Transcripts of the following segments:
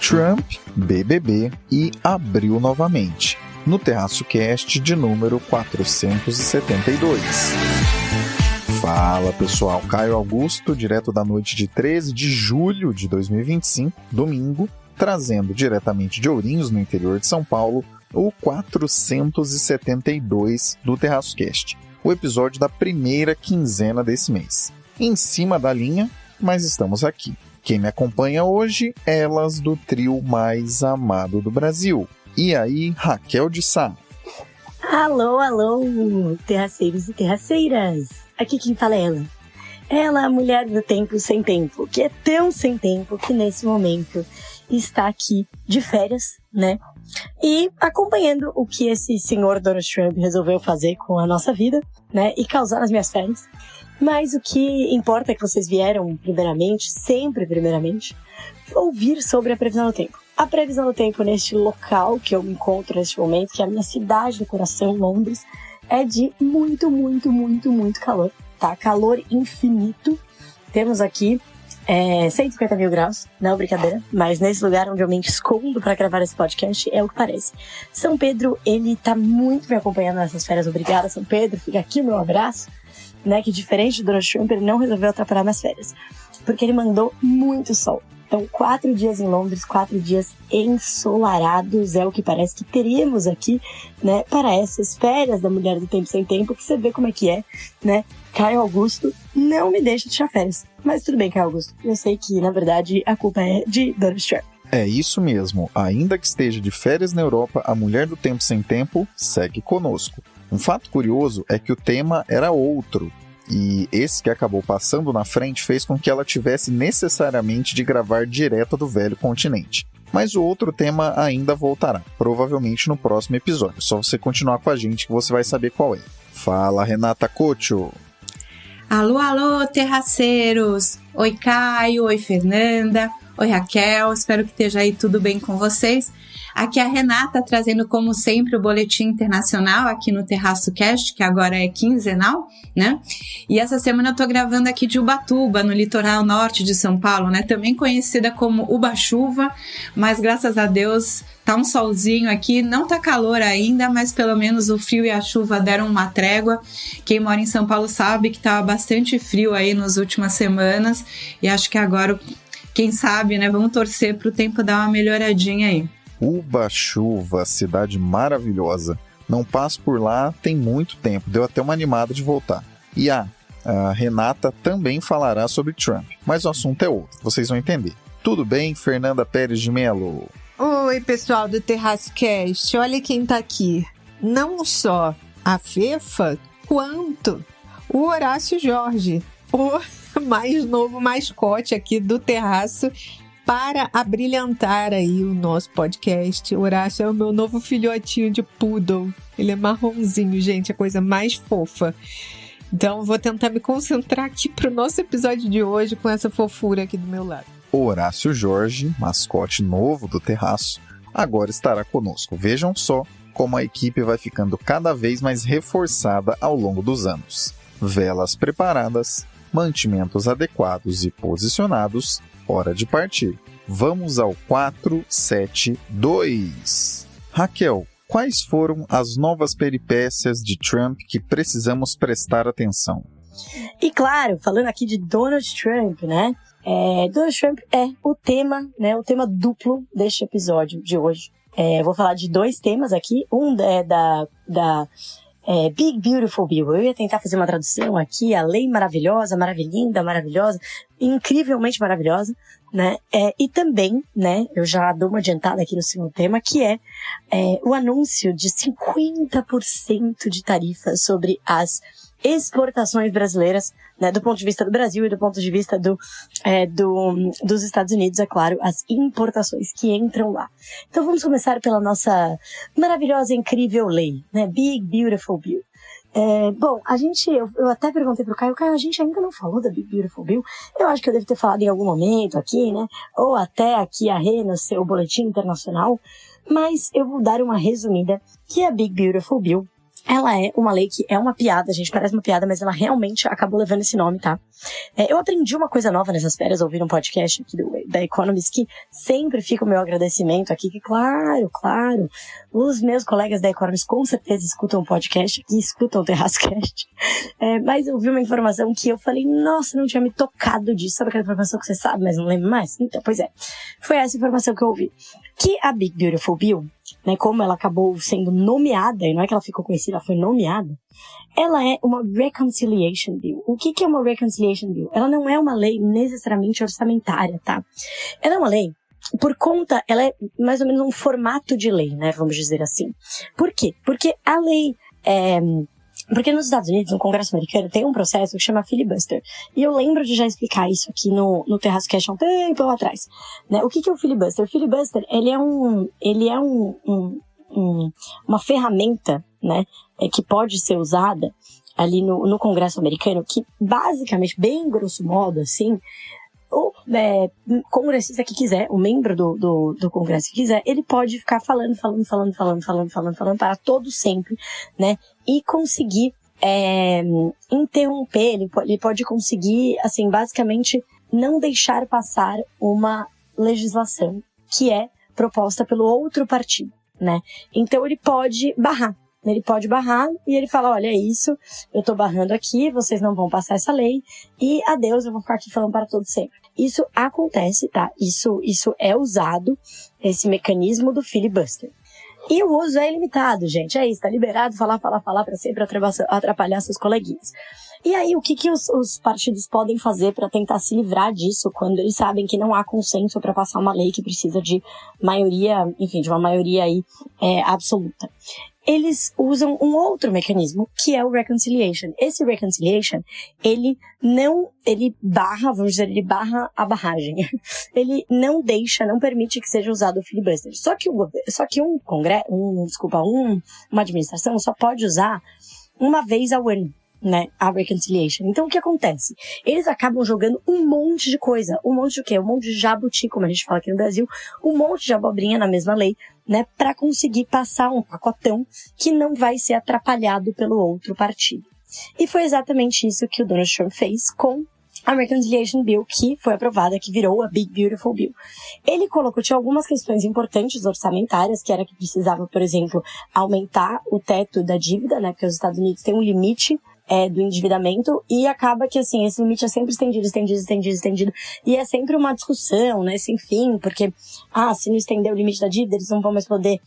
Trump, BBB e abriu novamente, no Terraço Cast de número 472. Fala pessoal, Caio Augusto, direto da noite de 13 de julho de 2025, domingo, trazendo diretamente de Ourinhos, no interior de São Paulo, o 472 do Terraço Cast, o episódio da primeira quinzena desse mês. Em cima da linha, mas estamos aqui. Quem me acompanha hoje, elas do trio mais amado do Brasil. E aí, Raquel de Sá. Alô, alô, terraceiros e terraceiras. Aqui quem fala é ela. Ela, a mulher do tempo sem tempo, que é tão sem tempo que nesse momento está aqui de férias, né? E acompanhando o que esse senhor Donald Trump resolveu fazer com a nossa vida, né? E causar nas minhas férias. Mas o que importa é que vocês vieram primeiramente, sempre primeiramente, ouvir sobre a previsão do tempo. A previsão do tempo neste local que eu me encontro neste momento, que é a minha cidade do coração, Londres, é de muito, muito, muito, muito calor, tá? Calor infinito. Temos aqui 150 mil graus, não brincadeira, mas nesse lugar onde eu me escondo para gravar esse podcast é o que parece. São Pedro, ele tá muito me acompanhando nessas férias, obrigada São Pedro, fica aqui o meu abraço, né, que diferente do Donald Trump, ele não resolveu atrapalhar minhas férias, porque ele mandou muito sol. Então, 4 dias em Londres, 4 dias ensolarados, é o que parece que teríamos aqui, né, para essas férias da Mulher do Tempo Sem Tempo, que você vê como é que é, né? Caio Augusto não me deixa tirar férias. Mas tudo bem, Caio Augusto, eu sei que, na verdade, a culpa é de Donald Trump. É isso mesmo, ainda que esteja de férias na Europa, a Mulher do Tempo Sem Tempo segue conosco. Um fato curioso é que o tema era outro, e esse que acabou passando na frente fez com que ela tivesse necessariamente de gravar direto do velho continente. Mas o outro tema ainda voltará, provavelmente no próximo episódio. Só você continuar com a gente que você vai saber qual é. Fala, Renata Couto! Alô, alô, terraceiros! Oi, Caio, oi, Fernanda, oi, Raquel, espero que esteja aí tudo bem com vocês. Aqui é a Renata, trazendo como sempre o boletim internacional aqui no Terraço Cast, que agora é quinzenal, né? E essa semana eu tô gravando aqui de Ubatuba, no litoral norte de São Paulo, né? Também conhecida como Uba-chuva, mas graças a Deus tá um solzinho aqui, não tá calor ainda, mas pelo menos o frio e a chuva deram uma trégua. Quem mora em São Paulo sabe que tava bastante frio aí nas últimas semanas, e acho que agora, quem sabe, né? Vamos torcer pro tempo dar uma melhoradinha aí. Uba-chuva, cidade maravilhosa. Não passo por lá tem muito tempo, deu até uma animada de voltar. E a Renata também falará sobre Trump, mas o assunto é outro, vocês vão entender. Tudo bem, Fernanda Pérez de Melo? Oi, pessoal do Terraço Cast, olha quem tá aqui. Não só a Fefa, quanto o Horácio Jorge, o mais novo mascote aqui do Terraço, para abrilhantar aí o nosso podcast. O Horácio é o meu novo filhotinho de poodle. Ele é marronzinho, gente, a coisa mais fofa. Então, vou tentar me concentrar aqui pro nosso episódio de hoje com essa fofura aqui do meu lado. Horácio Jorge, mascote novo do Terraço, agora estará conosco. Vejam só como a equipe vai ficando cada vez mais reforçada ao longo dos anos. Velas preparadas, mantimentos adequados e posicionados, hora de partir. Vamos ao 472. Raquel, quais foram as novas peripécias de Trump que precisamos prestar atenção? E claro, falando aqui de Donald Trump, né? Donald Trump é o tema, né? O tema duplo deste episódio de hoje. Vou falar de 2 temas aqui. Um é da Big Beautiful Bill. Eu ia tentar fazer uma tradução aqui, a lei maravilhosa, maravilhinda, maravilhosa, incrivelmente maravilhosa, né? E também, né, eu já dou uma adiantada aqui no segundo tema, que é o anúncio de 50% de tarifa sobre as exportações brasileiras, né, do ponto de vista do Brasil e do ponto de vista dos Estados Unidos, é claro, as importações que entram lá. Então vamos começar pela nossa maravilhosa, incrível lei, né, Big Beautiful Bill. Bom, eu até perguntei pro Caio, a gente ainda não falou da Big Beautiful Bill? Eu acho que eu devo ter falado em algum momento aqui, né, ou até aqui a Rê, no seu boletim internacional, mas eu vou dar uma resumida, que a Big Beautiful Bill, ela é uma lei que é uma piada, gente, parece uma piada, mas ela realmente acabou levando esse nome, tá? Eu aprendi uma coisa nova nessas férias, ouvindo um podcast aqui da Economist, que sempre fica o meu agradecimento aqui, que claro, os meus colegas da Economist com certeza escutam o podcast aqui, escutam o Terrascast, mas eu vi uma informação que eu falei, nossa, não tinha me tocado disso, sabe aquela informação que você sabe, mas não lembra mais? Então, pois é, foi essa informação que eu ouvi, que a Big Beautiful Bill, né, como ela acabou sendo nomeada, e não é que ela ficou conhecida, ela foi nomeada, ela é uma Reconciliation Bill. O que é uma Reconciliation Bill? Ela não é uma lei necessariamente orçamentária, tá? Ela é uma lei, por conta, ela é mais ou menos um formato de lei, né, vamos dizer assim. Por quê? Porque a lei porque nos Estados Unidos, no Congresso americano, tem um processo que chama filibuster. E eu lembro de já explicar isso aqui no Terrascast há um tempo atrás. Né? O que é o filibuster? O filibuster, ele é uma ferramenta, né, que pode ser usada ali no Congresso americano, que basicamente, bem grosso modo, assim, o congressista que quiser, o membro do Congresso que quiser, ele pode ficar falando para todo sempre, né? E conseguir interromper, ele pode conseguir, assim, basicamente não deixar passar uma legislação que é proposta pelo outro partido, né? Então ele pode barrar. Ele pode barrar e ele fala, olha, é isso, eu tô barrando aqui, vocês não vão passar essa lei e adeus, eu vou ficar aqui falando para todo sempre. Isso acontece, tá? Isso é usado, esse mecanismo do filibuster. E o uso é ilimitado, gente, é isso, tá liberado, falar para sempre atrapalhar seus coleguinhas. E aí, o que os partidos podem fazer para tentar se livrar disso quando eles sabem que não há consenso para passar uma lei que precisa de maioria, enfim, de uma maioria aí absoluta? Eles usam um outro mecanismo, que é o reconciliation. Esse reconciliation, ele barra, vamos dizer, ele barra a barragem. Ele não permite que seja usado o filibuster. Só que uma administração só pode usar uma vez ao ano, né, a reconciliation. Então, o que acontece? Eles acabam jogando um monte de coisa. Um monte de o quê? Um monte de jabuti, como a gente fala aqui no Brasil. Um monte de abobrinha na mesma lei, né, para conseguir passar um pacotão que não vai ser atrapalhado pelo outro partido. E foi exatamente isso que o Donald Trump fez com a Reconciliation Bill, que foi aprovada, que virou a Big Beautiful Bill. Ele tinha algumas questões importantes orçamentárias, que era que precisava, por exemplo, aumentar o teto da dívida, né, porque os Estados Unidos têm um limite do endividamento, e acaba que, assim, esse limite é sempre estendido, e é sempre uma discussão, né, sem fim, porque, se não estender o limite da dívida, eles não vão mais poder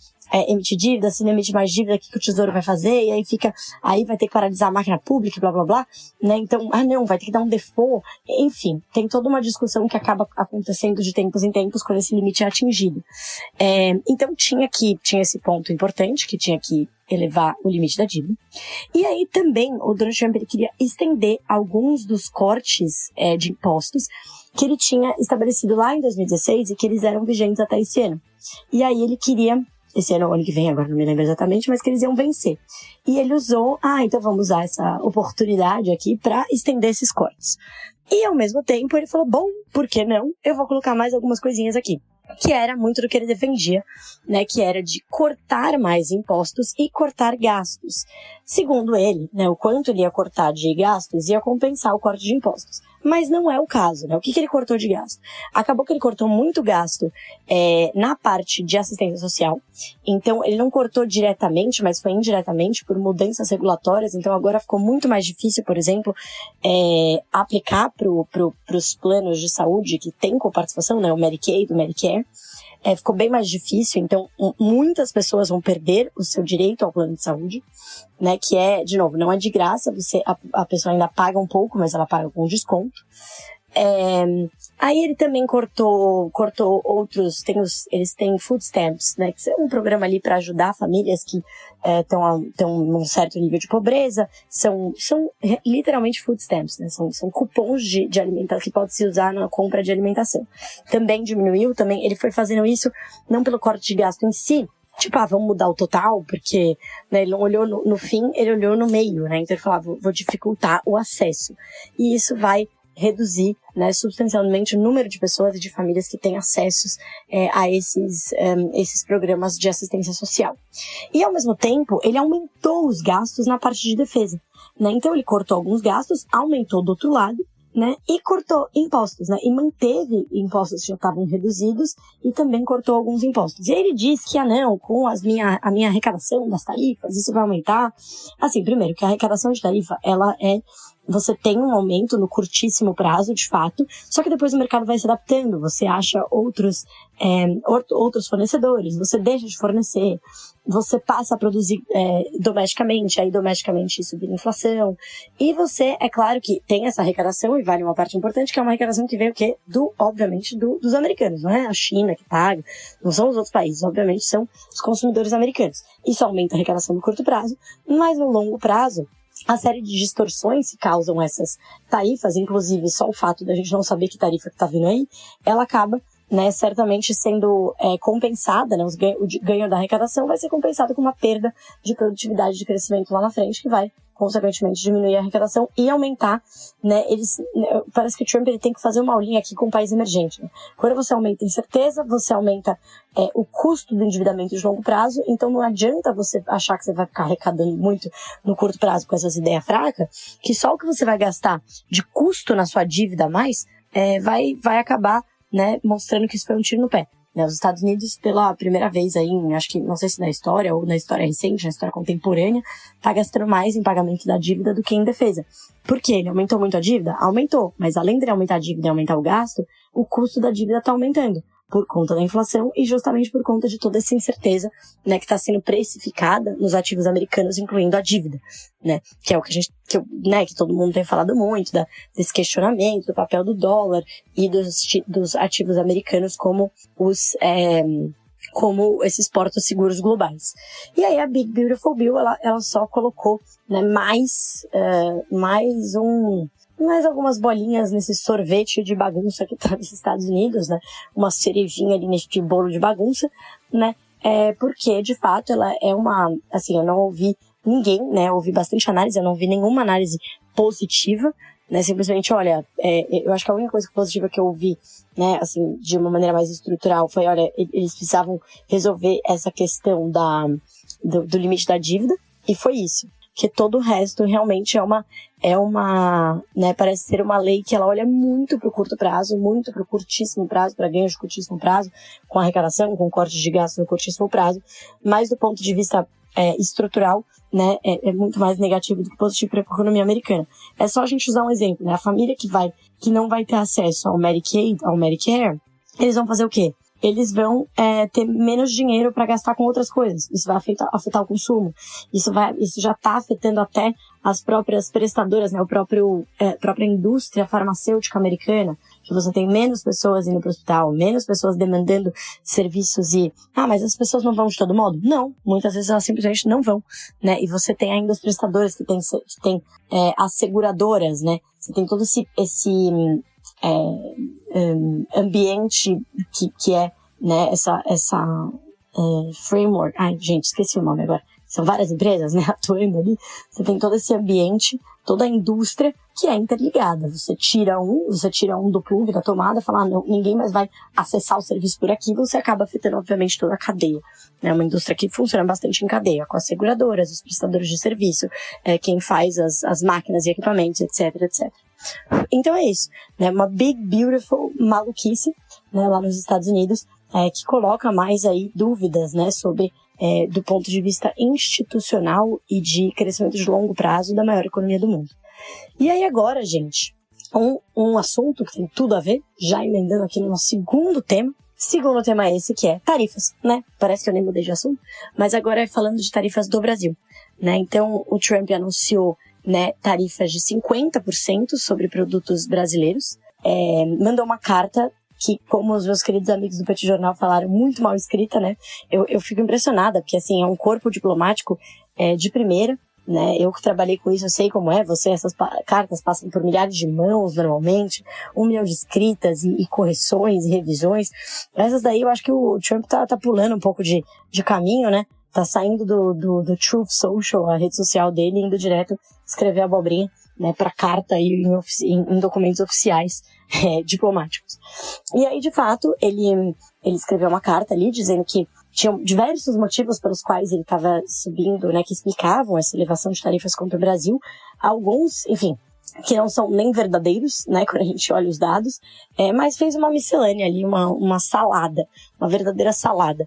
emitir dívida, se não emitir mais dívida, o que o Tesouro vai fazer? E aí vai ter que paralisar a máquina pública, blá, blá, blá, né, então, não, vai ter que dar um default, enfim, tem toda uma discussão que acaba acontecendo de tempos em tempos quando esse limite é atingido. Então, tinha esse ponto importante, que tinha que elevar o limite da dívida. E aí também o Donald Trump ele queria estender alguns dos cortes de impostos que ele tinha estabelecido lá em 2016 e que eles eram vigentes até esse ano. E aí ele queria, esse ano ou ano que vem, agora não me lembro exatamente, mas que eles iam vencer. E ele usou, então vamos usar essa oportunidade aqui para estender esses cortes. E ao mesmo tempo ele falou, bom, por que não? Eu vou colocar mais algumas coisinhas aqui. Que era muito do que ele defendia, né, que era de cortar mais impostos e cortar gastos. Segundo ele, né, o quanto ele ia cortar de gastos ia compensar o corte de impostos. Mas não é o caso, né? O que ele cortou de gasto? Acabou que ele cortou muito gasto na parte de assistência social. Então, ele não cortou diretamente, mas foi indiretamente por mudanças regulatórias. Então, agora ficou muito mais difícil, por exemplo, aplicar pros planos de saúde que tem coparticipação, né? O Medicaid, o Medicare. Ficou bem mais difícil, então muitas pessoas vão perder o seu direito ao plano de saúde, né, que de novo, não é de graça, a pessoa ainda paga um pouco, mas ela paga com desconto. Aí ele também cortou outros, eles têm food stamps, né, que é um programa ali para ajudar famílias que estão num certo nível de pobreza, são literalmente food stamps, né, são cupons de alimentação que pode se usar na compra de alimentação. Também diminuiu, ele foi fazendo isso não pelo corte de gasto em si, tipo, vamos mudar o total, porque, né, ele não olhou no fim, ele olhou no meio, né, então ele falava, vou dificultar o acesso, e isso vai reduzir, né, substancialmente o número de pessoas e de famílias que têm acessos a esses programas de assistência social. E, ao mesmo tempo, ele aumentou os gastos na parte de defesa, né? Então, ele cortou alguns gastos, aumentou do outro lado, né, e cortou impostos, né, e manteve impostos que já estavam reduzidos e também cortou alguns impostos. E aí ele diz que, não, com a minha arrecadação das tarifas, isso vai aumentar. Assim, primeiro, que a arrecadação de tarifa, você tem um aumento no curtíssimo prazo, de fato, só que depois o mercado vai se adaptando, você acha outros fornecedores, você deixa de fornecer, você passa a produzir domesticamente, aí domesticamente isso vira inflação, e você, é claro que tem essa arrecadação, e vale uma parte importante, que é uma arrecadação que veio o quê? Obviamente, dos americanos, não é a China que paga, não são os outros países, obviamente são os consumidores americanos. Isso aumenta a arrecadação no curto prazo, mas no longo prazo, a série de distorções que causam essas tarifas, inclusive só o fato da gente não saber que tarifa que está vindo aí, ela acaba, né, certamente sendo compensada, né, o ganho da arrecadação vai ser compensado com uma perda de produtividade de crescimento lá na frente, que vai, consequentemente, diminuir a arrecadação e aumentar, né, parece que o Trump ele tem que fazer uma aulinha aqui com o país emergente, né? Quando você aumenta a incerteza, você aumenta o custo do endividamento de longo prazo, então não adianta você achar que você vai ficar arrecadando muito no curto prazo com essas ideias fracas, que só o que você vai gastar de custo na sua dívida a mais, vai acabar, né, mostrando que isso foi um tiro no pé. Os Estados Unidos, pela primeira vez aí, acho que, não sei se na história ou na história recente, na história contemporânea, tá gastando mais em pagamento da dívida do que em defesa. Por quê? Ele aumentou muito a dívida? Aumentou. Mas além de aumentar a dívida e aumentar o gasto, o custo da dívida tá aumentando por conta da inflação e justamente por conta de toda essa incerteza, né, que está sendo precificada nos ativos americanos, incluindo a dívida, né, que é o que que todo mundo tem falado muito, desse questionamento do papel do dólar e dos ativos americanos como esses portos seguros globais. E aí a Big Beautiful Bill, ela só colocou, né, mais algumas bolinhas nesse sorvete de bagunça que tá nos Estados Unidos, né? Uma cerejinha ali neste bolo de bagunça, né? Porque, de fato, ela é assim, eu não ouvi ninguém, né? Eu ouvi bastante análise, eu não vi nenhuma análise positiva, né? Simplesmente, olha, eu acho que a única coisa positiva que eu ouvi, né? Assim, de uma maneira mais estrutural foi, olha, eles precisavam resolver essa questão do limite da dívida, e foi isso. Que todo o resto realmente né, parece ser uma lei que ela olha muito para o curto prazo, muito para o curtíssimo prazo, para ganhos de curtíssimo prazo, com arrecadação, com cortes de gastos no curtíssimo prazo, mas do ponto de vista estrutural, né, é muito mais negativo do que positivo para a economia americana. É só a gente usar um exemplo, né, a família que não vai ter acesso ao Medicaid, ao Medicare, eles vão fazer o quê? Eles vão ter menos dinheiro para gastar com outras coisas. Isso vai afetar o consumo. Isso já está afetando até as próprias prestadoras, né? A própria indústria farmacêutica americana, que você tem menos pessoas indo para o hospital, menos pessoas demandando serviços mas as pessoas não vão de todo modo? Não. Muitas vezes elas simplesmente não vão, né? E você tem ainda os prestadores que tem as seguradoras, né? Você tem todo esse ambiente que é, né, essa framework. Ai, gente, esqueci o nome agora. São várias empresas, né, atuando ali. Você tem todo esse ambiente, toda a indústria que é interligada. Você tira um do plug da tomada, fala, não, ninguém mais vai acessar o serviço por aqui, você acaba afetando, obviamente, toda a cadeia. É uma indústria que funciona bastante em cadeia, com as seguradoras, os prestadores de serviço, quem faz as máquinas e equipamentos, etc, etc. Então é isso, né? Uma Big Beautiful maluquice, né, lá nos Estados Unidos, que coloca mais aí dúvidas, né, sobre do ponto de vista institucional e de crescimento de longo prazo da maior economia do mundo. E aí agora, gente, um assunto que tem tudo a ver, já emendando aqui no nosso segundo tema esse que é tarifas, né? Parece que eu nem mudei de assunto, mas agora é falando de tarifas do Brasil, né? Então o Trump anunciou, né, tarifas de 50% sobre produtos brasileiros, mandou uma carta que, como os meus queridos amigos do Petit Jornal falaram, muito mal escrita, né? Eu fico impressionada, porque assim, é um corpo diplomático de primeira, né? Eu que trabalhei com isso, eu sei como é, essas cartas passam por milhares de mãos normalmente, 1 milhão de escritas e correções e revisões. Essas daí eu acho que o Trump tá pulando um pouco de caminho, né? Tá saindo do Truth Social, a rede social dele, indo direto escrever abobrinha, né, pra carta aí em documentos oficiais diplomáticos. E aí, de fato, ele escreveu uma carta ali dizendo que tinham diversos motivos pelos quais ele estava subindo, né, que explicavam essa elevação de tarifas contra o Brasil. Alguns, enfim, que não são nem verdadeiros, né, quando a gente olha os dados, mas fez uma miscelânea ali, uma salada, uma verdadeira salada.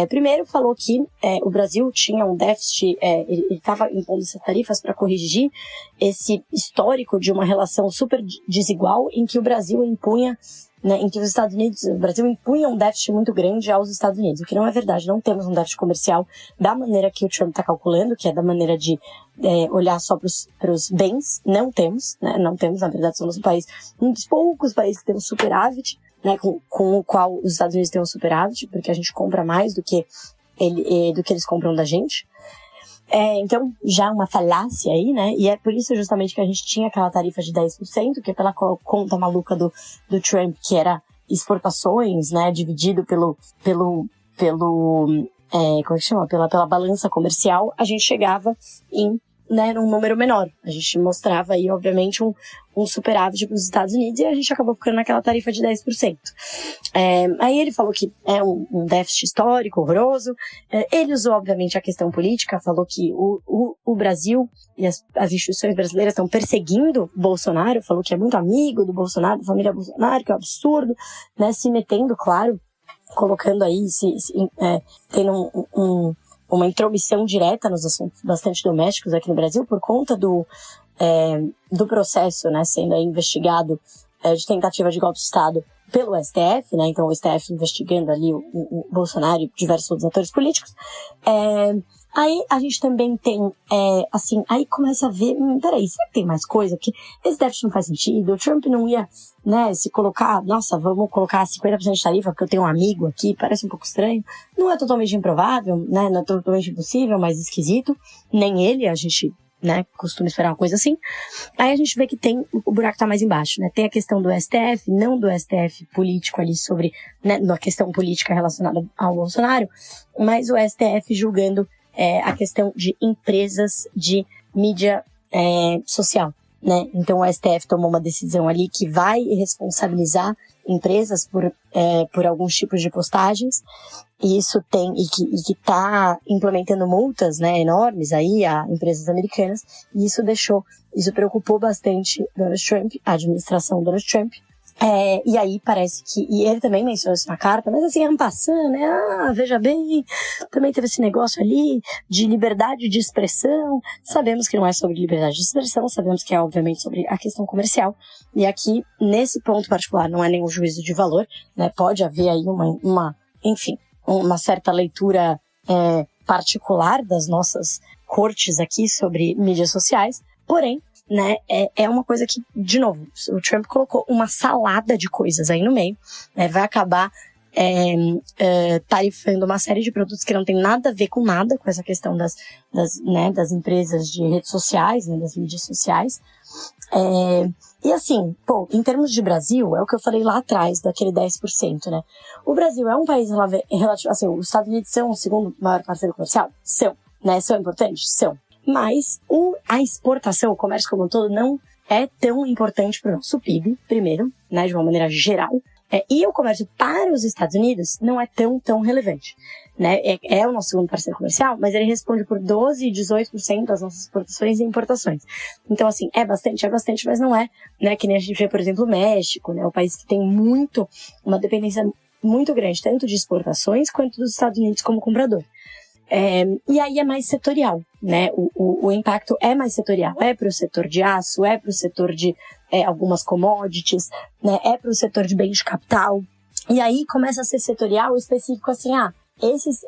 Primeiro falou que o Brasil tinha um déficit, ele estava impondo essas tarifas para corrigir esse histórico de uma relação super desigual em que o Brasil impunha, né, em que o Brasil impunha um déficit muito grande aos Estados Unidos, o que não é verdade. Não temos um déficit comercial da maneira que o Trump está calculando, que é da maneira de olhar só para os bens. Não temos, né, não temos, na verdade somos um dos poucos países que tem um superávit, né, com o qual os Estados Unidos têm um superávit, porque a gente compra mais do que eles compram da gente. Então, já uma falácia aí, né? E é por isso justamente que a gente tinha aquela tarifa de 10%, que é pela conta maluca do Trump, que era exportações, né? Dividido pelo como é que chama? Pela balança comercial, a gente chegava num número menor. A gente mostrava aí, obviamente, um superávit para os Estados Unidos e a gente acabou ficando naquela tarifa de 10%. Aí ele falou que é um déficit histórico horroroso. Ele usou, obviamente, a questão política, falou que o Brasil e as instituições brasileiras estão perseguindo o Bolsonaro, falou que é muito amigo do Bolsonaro, da família Bolsonaro, que é um absurdo, né? Se metendo, claro, colocando aí, tendo uma intromissão direta nos assuntos bastante domésticos aqui no Brasil por conta do processo, né, sendo aí investigado de tentativa de golpe de Estado pelo STF, né, então o STF investigando ali o Bolsonaro e diversos outros atores políticos. Aí a gente também tem, aí começa a ver, peraí, será que tem mais coisa? Porque esse déficit não faz sentido, o Trump não ia, né, se colocar, nossa, vamos colocar 50% de tarifa porque eu tenho um amigo aqui, parece um pouco estranho. Não é totalmente improvável, né, não é totalmente impossível, mas esquisito. Nem ele, a gente, né, costuma esperar uma coisa assim. Aí a gente vê que o buraco tá mais embaixo, né, tem a questão do STF, não do STF político ali sobre, né, na questão política relacionada ao Bolsonaro, mas o STF julgando a questão de empresas de mídia social, né? Então o STF tomou uma decisão ali que vai responsabilizar empresas por alguns tipos de postagens, e isso que está implementando multas, né, enormes aí a empresas americanas, e isso preocupou bastante Donald Trump, a administração Donald Trump. E aí parece que, e ele também mencionou isso na carta, mas assim, en passant, né, veja bem, também teve esse negócio ali de liberdade de expressão. Sabemos que não é sobre liberdade de expressão, sabemos que é obviamente sobre a questão comercial, e aqui, nesse ponto particular, não é nenhum juízo de valor, né, pode haver aí uma certa leitura particular das nossas cortes aqui sobre mídias sociais, porém, né, é uma coisa que, de novo, o Trump colocou uma salada de coisas aí no meio, né, vai acabar tarifando uma série de produtos que não tem nada a ver com nada, com essa questão das empresas de redes sociais, né, das mídias sociais. E assim, em termos de Brasil, é o que eu falei lá atrás, daquele 10%, né? O Brasil é um país relativo, assim, os Estados Unidos são o segundo maior parceiro comercial? São, né? São importantes? São. Mas a exportação, o comércio como um todo, não é tão importante para o nosso PIB, primeiro, né, de uma maneira geral. E o comércio para os Estados Unidos não é tão relevante, né? É o nosso segundo parceiro comercial, mas ele responde por 12% e 18% das nossas exportações e importações. Então, assim, é bastante, mas não é, né, que nem a gente vê, por exemplo, o México, né, o país que tem uma dependência muito grande, tanto de exportações quanto dos Estados Unidos como comprador. E aí é mais setorial, né? O impacto é mais setorial, é para o setor de aço, é para o setor de algumas commodities, né? É para o setor de bens de capital. E aí começa a ser setorial específico assim,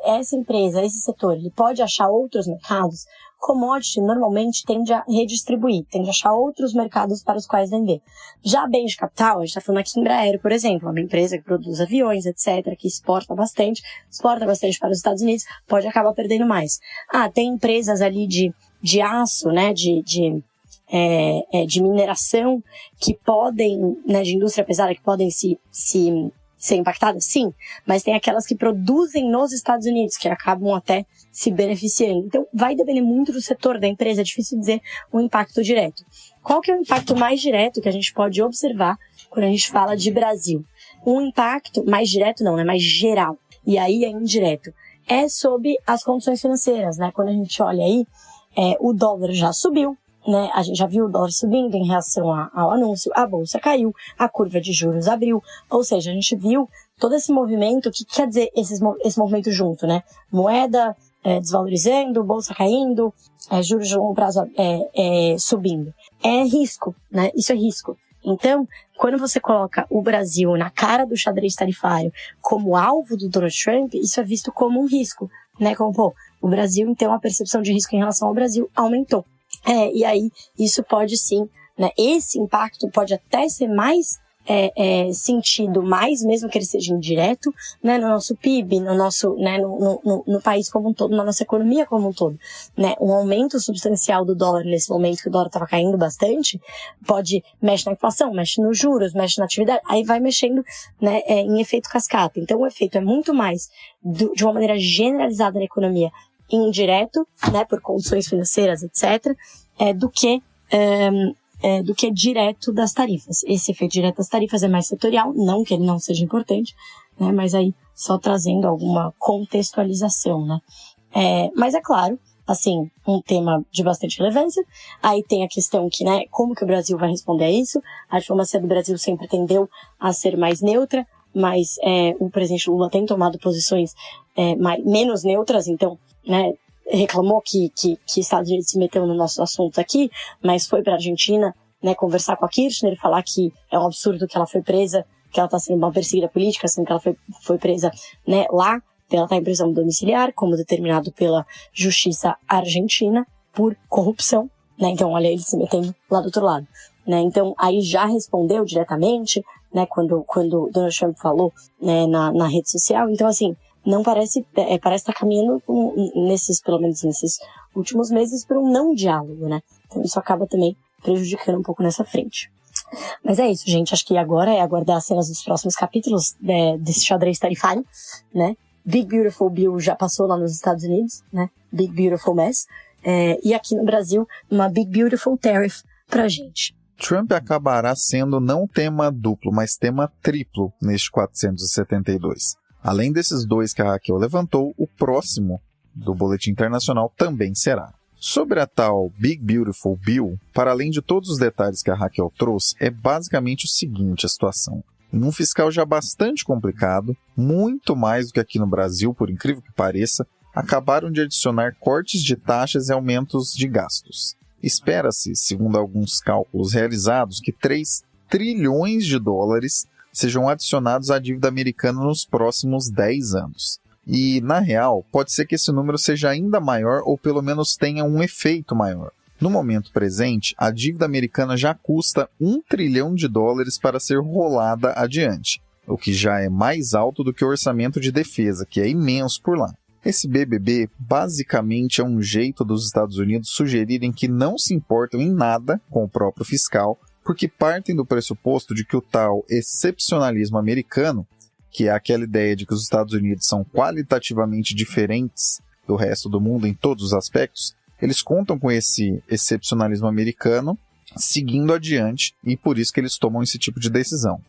essa empresa, esse setor, ele pode achar outros mercados. Commodity normalmente tende a redistribuir, tende a achar outros mercados para os quais vender. Já bens de capital, a gente está falando aqui em Embraer, por exemplo, uma empresa que produz aviões, etc., que exporta bastante para os Estados Unidos, pode acabar perdendo mais. Tem empresas ali de aço, né, de mineração, que podem, né, de indústria pesada, que podem ser impactadas, sim, mas tem aquelas que produzem nos Estados Unidos, que acabam até se beneficiando. Então, vai depender muito do setor da empresa, é difícil dizer o impacto direto. Qual que é o impacto mais direto que a gente pode observar quando a gente fala de Brasil? Um impacto mais direto não, né, mais geral, e aí é indireto, é sobre as condições financeiras, né? Quando a gente olha aí, o dólar já subiu, né? A gente já viu o dólar subindo em reação ao anúncio, a bolsa caiu, a curva de juros abriu, ou seja, a gente viu todo esse movimento. O que quer dizer esse movimento junto, né? Moeda desvalorizando, bolsa caindo, juros de longo prazo subindo. É risco, né? Isso é risco. Então, quando você coloca o Brasil na cara do xadrez tarifário como alvo do Donald Trump, isso é visto como um risco, né? Como, pô, o Brasil, então, a percepção de risco em relação ao Brasil aumentou. E aí, isso pode sim, né? Esse impacto pode até ser mais sentido, mais mesmo que ele seja indireto, né? No nosso PIB, no nosso, né? No país como um todo, na nossa economia como um todo, né? Um aumento substancial do dólar nesse momento que o dólar estava caindo bastante, mexe na inflação, mexe nos juros, mexe na atividade, aí vai mexendo, né? Em efeito cascata. Então, o efeito é muito mais de uma maneira generalizada na economia, indireto, né? Por condições financeiras, etc., do que direto das tarifas. Esse efeito direto das tarifas é mais setorial, não que ele não seja importante, né, mas aí só trazendo alguma contextualização, né. Mas é claro, assim, um tema de bastante relevância. Aí tem a questão que, né, como que o Brasil vai responder a isso? A diplomacia do Brasil sempre tendeu a ser mais neutra, mas o presidente Lula tem tomado posições menos neutras, então, né, reclamou que Estados Unidos se meteu nos nossos assuntos aqui, mas foi para a Argentina, né, conversar com a Kirchner e falar que é um absurdo que ela foi presa, que ela está sendo uma perseguida política, sendo que ela foi presa, né, lá, ela está em prisão domiciliar, como determinado pela justiça argentina, por corrupção, né, então olha ele se metendo lá do outro lado, né, então aí já respondeu diretamente, né, quando Donald Trump falou, né, na rede social. Então assim, não parece estar caminhando, pelo menos nesses últimos meses, para um não diálogo, né? Então isso acaba também prejudicando um pouco nessa frente. Mas é isso, gente. Acho que agora é aguardar as cenas dos próximos capítulos desse xadrez tarifário, né? Big Beautiful Bill já passou lá nos Estados Unidos, né? Big Beautiful Mess. E aqui no Brasil, uma Big Beautiful Tariff pra gente. Trump acabará sendo não tema duplo, mas tema triplo neste 472. Além desses dois que a Raquel levantou, o próximo do Boletim Internacional também será. Sobre a tal Big Beautiful Bill, para além de todos os detalhes que a Raquel trouxe, é basicamente o seguinte a situação. Em um fiscal já bastante complicado, muito mais do que aqui no Brasil, por incrível que pareça, acabaram de adicionar cortes de taxas e aumentos de gastos. Espera-se, segundo alguns cálculos realizados, que 3 trilhões de dólares sejam adicionados à dívida americana nos próximos 10 anos. E, na real, pode ser que esse número seja ainda maior ou pelo menos tenha um efeito maior. No momento presente, a dívida americana já custa 1 trilhão de dólares para ser rolada adiante, o que já é mais alto do que o orçamento de defesa, que é imenso por lá. Esse BBB basicamente é um jeito dos Estados Unidos sugerirem que não se importam em nada com o próprio fiscal, porque partem do pressuposto de que o tal excepcionalismo americano, que é aquela ideia de que os Estados Unidos são qualitativamente diferentes do resto do mundo em todos os aspectos, eles contam com esse excepcionalismo americano seguindo adiante e por isso que eles tomam esse tipo de decisão.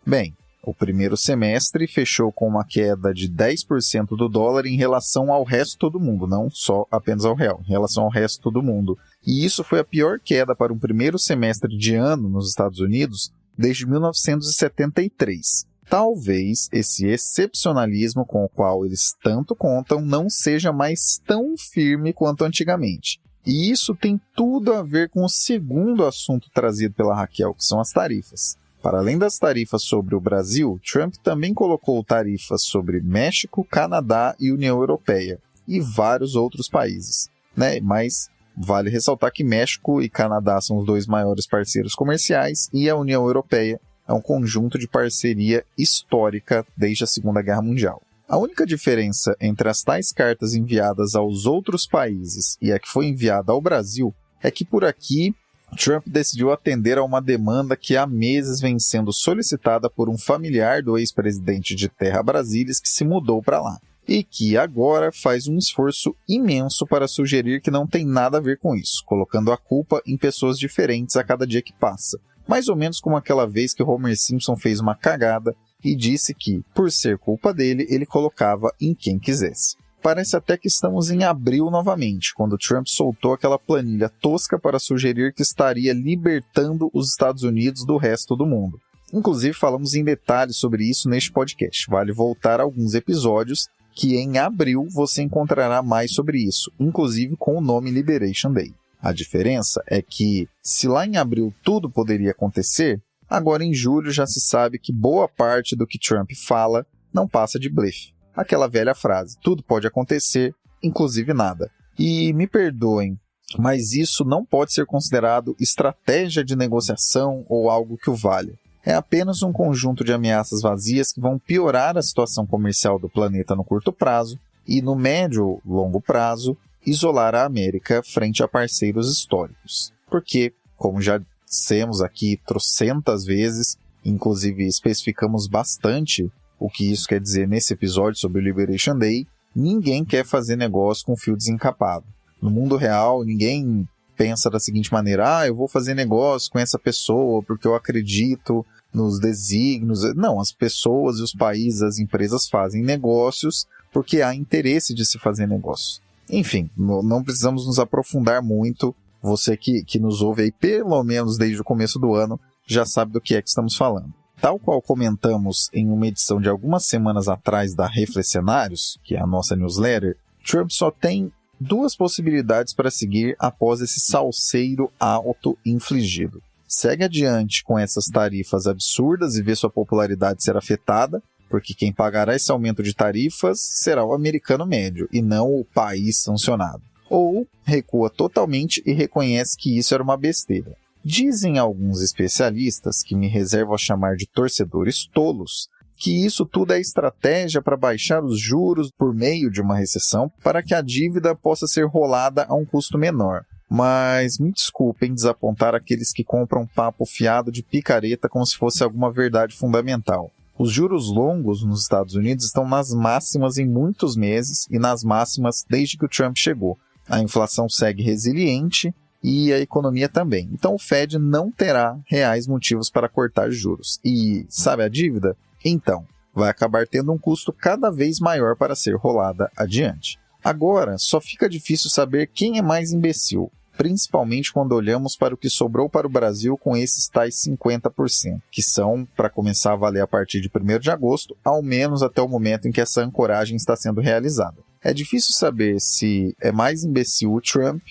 Bem, o primeiro semestre fechou com uma queda de 10% do dólar em relação ao resto do mundo, não só apenas ao real, em relação ao resto do mundo. E isso foi a pior queda para um primeiro semestre de ano nos Estados Unidos desde 1973. Talvez esse excepcionalismo com o qual eles tanto contam não seja mais tão firme quanto antigamente. E isso tem tudo a ver com o segundo assunto trazido pela Raquel, que são as tarifas. Para além das tarifas sobre o Brasil, Trump também colocou tarifas sobre México, Canadá e União Europeia, e vários outros países, né? Mas vale ressaltar que México e Canadá são os dois maiores parceiros comerciais e a União Europeia é um conjunto de parceria histórica desde a Segunda Guerra Mundial. A única diferença entre as tais cartas enviadas aos outros países e a que foi enviada ao Brasil é que por aqui Trump decidiu atender a uma demanda que há meses vem sendo solicitada por um familiar do ex-presidente de Terra Brasília que se mudou para lá, e que agora faz um esforço imenso para sugerir que não tem nada a ver com isso, colocando a culpa em pessoas diferentes a cada dia que passa. Mais ou menos como aquela vez que Homer Simpson fez uma cagada e disse que, por ser culpa dele, ele colocava em quem quisesse. parece até que estamos em abril novamente, quando Trump soltou aquela planilha tosca para sugerir que estaria libertando os Estados Unidos do resto do mundo. Inclusive, falamos em detalhes sobre isso neste podcast. Vale voltar a alguns episódios que em abril você encontrará mais sobre isso, inclusive com o nome Liberation Day. A diferença é que, se lá em abril tudo poderia acontecer, agora em julho já se sabe que boa parte do que Trump fala não passa de blefe. Aquela velha frase, tudo pode acontecer, inclusive nada. E me perdoem, mas isso não pode ser considerado estratégia de negociação ou algo que o valha. É apenas um conjunto de ameaças vazias que vão piorar a situação comercial do planeta no curto prazo e, no médio e longo prazo, isolar a América frente a parceiros históricos. Porque, como já dissemos aqui trocentas vezes, inclusive especificamos bastante o que isso quer dizer nesse episódio sobre o Liberation Day, ninguém quer fazer negócio com fio desencapado. No mundo real, ninguém pensa da seguinte maneira, eu vou fazer negócio com essa pessoa porque eu acredito nos desígnios. Não, as pessoas e os países, as empresas fazem negócios porque há interesse de se fazer negócio. Enfim, não precisamos nos aprofundar muito. Você que nos ouve aí pelo menos desde o começo do ano já sabe do que é que estamos falando. Tal qual comentamos em uma edição de algumas semanas atrás da Reflexionários, que é a nossa newsletter, Trump só tem duas possibilidades para seguir após esse salseiro auto-infligido. Segue adiante com essas tarifas absurdas e vê sua popularidade ser afetada, porque quem pagará esse aumento de tarifas será o americano médio e não o país sancionado. Ou recua totalmente e reconhece que isso era uma besteira. Dizem alguns especialistas, que me reservo a chamar de torcedores tolos, que isso tudo é estratégia para baixar os juros por meio de uma recessão para que a dívida possa ser rolada a um custo menor. Mas me desculpem desapontar aqueles que compram papo fiado de picareta como se fosse alguma verdade fundamental. Os juros longos nos Estados Unidos estão nas máximas em muitos meses e nas máximas desde que o Trump chegou. A inflação segue resiliente e a economia também. Então o Fed não terá reais motivos para cortar juros. E sabe a dívida? Então, vai acabar tendo um custo cada vez maior para ser rolada adiante. Agora, só fica difícil saber quem é mais imbecil, principalmente quando olhamos para o que sobrou para o Brasil com esses tais 50%, que são, para começar a valer a partir de 1º de agosto, ao menos até o momento em que essa ancoragem está sendo realizada. É difícil saber se é mais imbecil o Trump,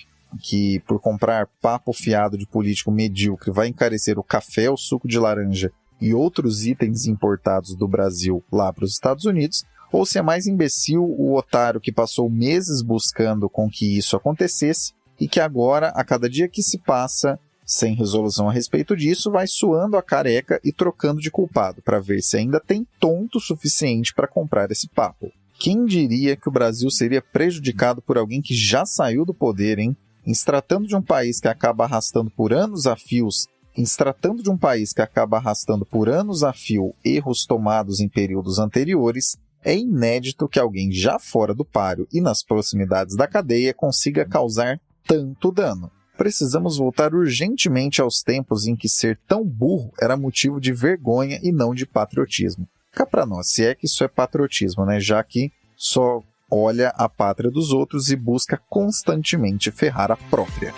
que por comprar papo fiado de político medíocre vai encarecer o café, o suco de laranja e outros itens importados do Brasil lá para os Estados Unidos, ou se é mais imbecil o otário que passou meses buscando com que isso acontecesse e que agora, a cada dia que se passa, sem resolução a respeito disso, vai suando a careca e trocando de culpado para ver se ainda tem tonto suficiente para comprar esse papo. Quem diria que o Brasil seria prejudicado por alguém que já saiu do poder, hein? Em se tratando de um país que acaba arrastando por anos a fio erros tomados em períodos anteriores, é inédito que alguém já fora do páreo e nas proximidades da cadeia consiga causar tanto dano. Precisamos voltar urgentemente aos tempos em que ser tão burro era motivo de vergonha e não de patriotismo. Cá pra nós, se é que isso é patriotismo, né? Já que só olha a pátria dos outros e busca constantemente ferrar a própria.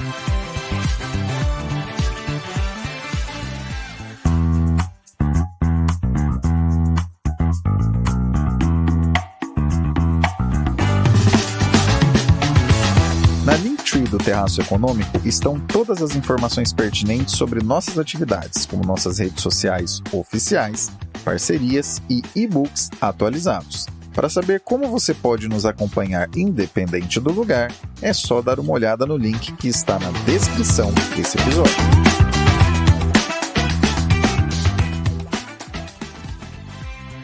Na Linktree do Terraço Econômico estão todas as informações pertinentes sobre nossas atividades, como nossas redes sociais oficiais, parcerias e e-books atualizados. Para saber como você pode nos acompanhar independente do lugar, é só dar uma olhada no link que está na descrição desse episódio.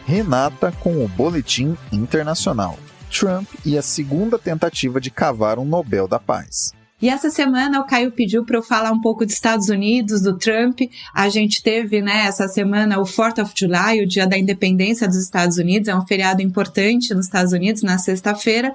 Renata com o Boletim Internacional. Trump e a segunda tentativa de cavar um Nobel da Paz. E essa semana o Caio pediu para eu falar um pouco dos Estados Unidos, do Trump. A gente teve, né, essa semana o 4th of July, o dia da independência dos Estados Unidos, é um feriado importante nos Estados Unidos, na sexta-feira.